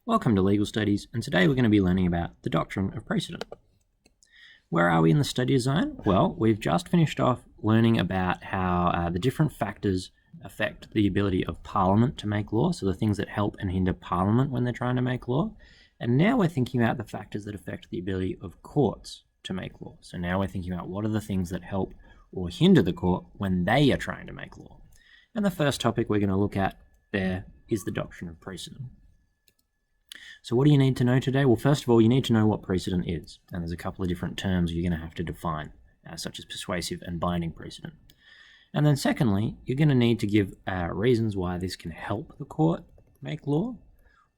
Welcome to Legal Studies, and today we're going to be learning about the doctrine of precedent. Where are we in the study zone? Well, we've just finished off learning about how the different factors affect the ability of Parliament to make law, so the things that help and hinder Parliament when they're trying to make law. And now we're thinking about the factors that affect the ability of courts to make law. So now we're thinking about what are the things that help or hinder the court when they are trying to make law. And the first topic we're going to look at there is the doctrine of precedent. So what do you need to know today? Well, first of all, you need to know what precedent is. And there's a couple of different terms you're going to have to define, such as persuasive and binding precedent. And then secondly, you're going to need to give reasons why this can help the court make law,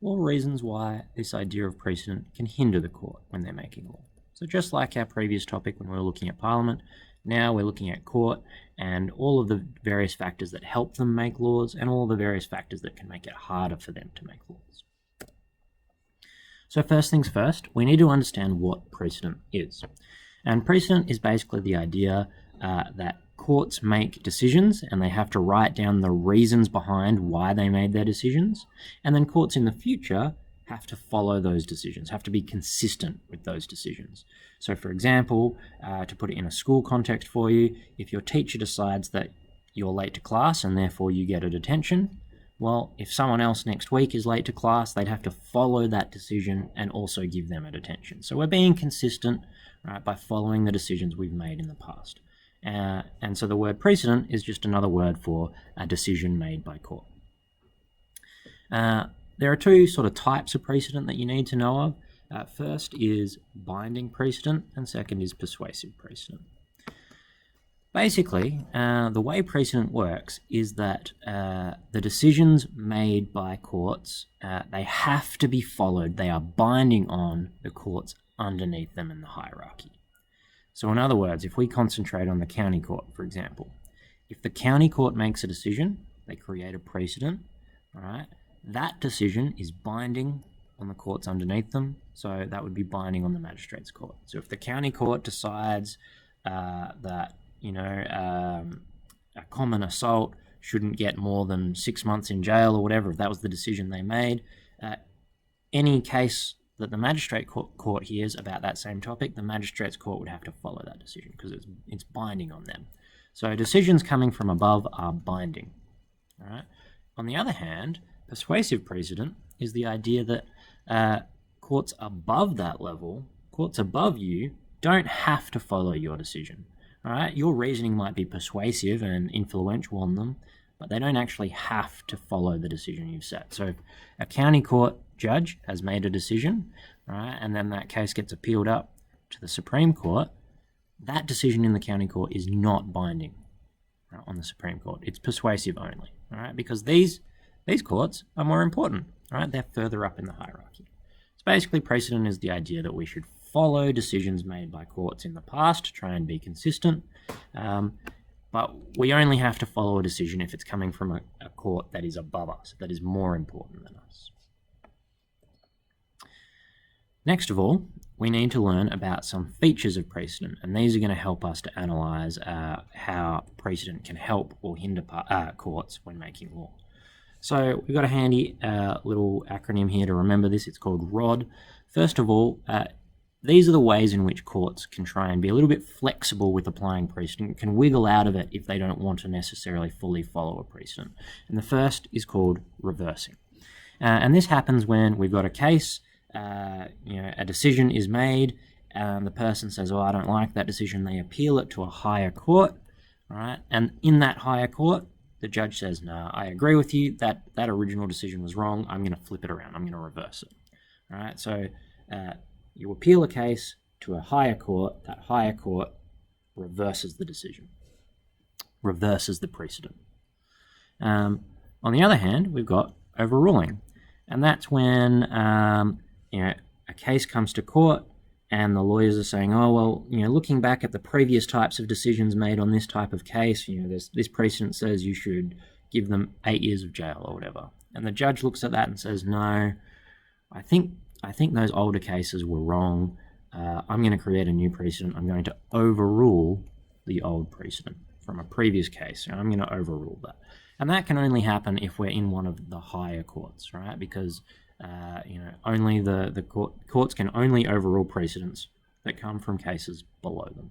or reasons why this idea of precedent can hinder the court when they're making law. So just like our previous topic when we were looking at Parliament, now we're looking at court and all of the various factors that help them make laws and all the various factors that can make it harder for them to make laws. So first things first, we need to understand what precedent is. And precedent is basically the idea that courts make decisions and they have to write down the reasons behind why they made their decisions. And then courts in the future have to follow those decisions, have to be consistent with those decisions. So for example, to put it in a school context for you, if your teacher decides that you're late to class and therefore you get a detention, well, if someone else next week is late to class, they'd have to follow that decision and also give them a detention. So we're being consistent, right, by following the decisions we've made in the past. And so the word precedent is just another word for a decision made by court. There are two sort of types of precedent that you need to know of. First is binding precedent, and second is persuasive precedent. Basically, the way precedent works is that the decisions made by courts, they have to be followed. They are binding on the courts underneath them in the hierarchy. So in other words, if we concentrate on the county court, for example, if the county court makes a decision, they create a precedent, all right? That decision is binding on the courts underneath them, so that would be binding on the magistrate's court. So if the county court decides that a common assault shouldn't get more than 6 months in jail or whatever, if that was the decision they made, any case that the magistrate court hears about that same topic, the magistrate's court would have to follow that decision because it's binding on them. So decisions coming from above are binding. All right. On the other hand, persuasive precedent is the idea that courts above that level, courts above you, don't have to follow your decision. All right, your reasoning might be persuasive and influential on them, but they don't actually have to follow the decision you've set. So if a county court judge has made a decision, all right, and then that case gets appealed up to the Supreme Court, that decision in the county court is not binding, right, on the Supreme Court. It's persuasive only, all right, because these courts are more important, all right? They're further up in the hierarchy. So basically, precedent is the idea that we should follow decisions made by courts in the past to try and be consistent, but we only have to follow a decision if it's coming from a court that is above us, that is more important than us. Next of all, we need to learn about some features of precedent, and these are going to help us to analyse how precedent can help or hinder courts when making law. So we've got a handy little acronym here to remember this. It's called ROD. First of all, these are the ways in which courts can try and be a little bit flexible with applying precedent, can wiggle out of it if they don't want to necessarily fully follow a precedent. And the first is called reversing. And this happens when we've got a case, a decision is made, the person says, oh, I don't like that decision. They appeal it to a higher court, all right? And in that higher court, the judge says, no, I agree with you, that original decision was wrong. I'm going to flip it around. I'm going to reverse it, all right? So you appeal a case to a higher court. That higher court reverses the decision, reverses the precedent. On the other hand, we've got overruling, and that's when a case comes to court and the lawyers are saying, oh, well, looking back at the previous types of decisions made on this type of case, this precedent says you should give them 8 years of jail or whatever. And the judge looks at that and says, no, I think those older cases were wrong. I'm going to create a new precedent. I'm going to overrule the old precedent from a previous case. And I'm going to overrule that. And that can only happen if we're in one of the higher courts, right? Because Only the courts can only overrule precedents that come from cases below them.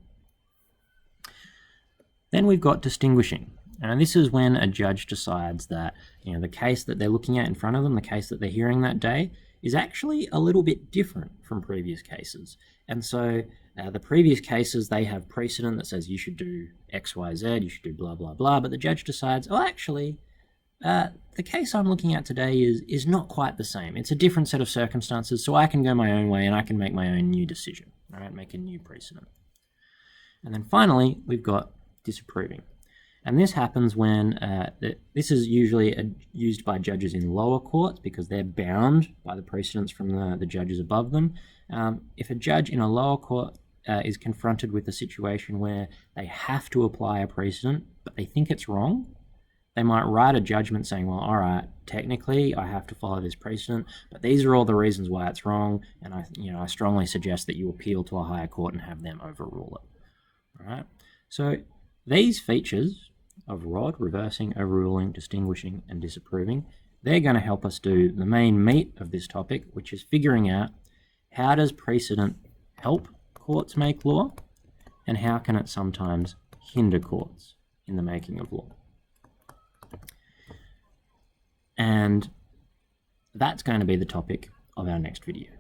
Then we've got distinguishing. And this is when a judge decides that the case that they're looking at in front of them, the case that they're hearing that day, is actually a little bit different from previous cases. And so the previous cases, they have precedent that says you should do X, Y, Z, you should do blah, blah, blah, but the judge decides, oh, actually, the case I'm looking at today is not quite the same. It's a different set of circumstances, so I can go my own way and I can make my own new decision, all right, make a new precedent. And then finally, we've got disapproving. And this happens when, this is usually used by judges in lower courts because they're bound by the precedents from the judges above them. If a judge in a lower court is confronted with a situation where they have to apply a precedent, but they think it's wrong, they might write a judgment saying, well, all right, technically I have to follow this precedent, but these are all the reasons why it's wrong, and I strongly suggest that you appeal to a higher court and have them overrule it. All right. So these features of ROD, reversing, overruling, distinguishing, and disapproving, they're going to help us do the main meat of this topic, which is figuring out how does precedent help courts make law, and how can it sometimes hinder courts in the making of law. And that's going to be the topic of our next video.